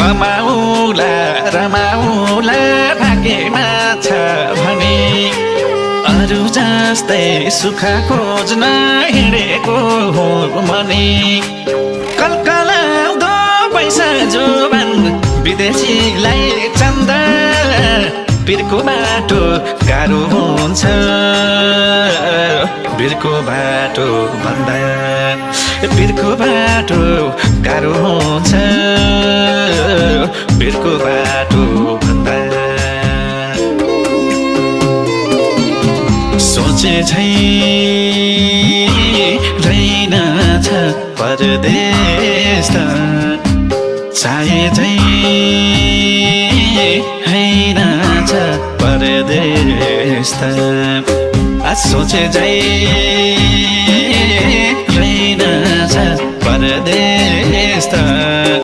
रमाउला रमाउला भाग्यमा छ भने अरू जस्तै सुख खोज्न हिँडेको हो मनी कलकलाउँदो पैसा जोबान विदेशीलाई चन्दा बिरको बाटो गाह्रो हुन्छ बिरको बाटो भन्दा बिरको बाटो गाह्रो हुन्छ बिरको बाटो भन्दा सोचे झै रहेनछ परदेश त चाहे झै हैनछ परदेश त सोचे झै रहेनछ परदेश त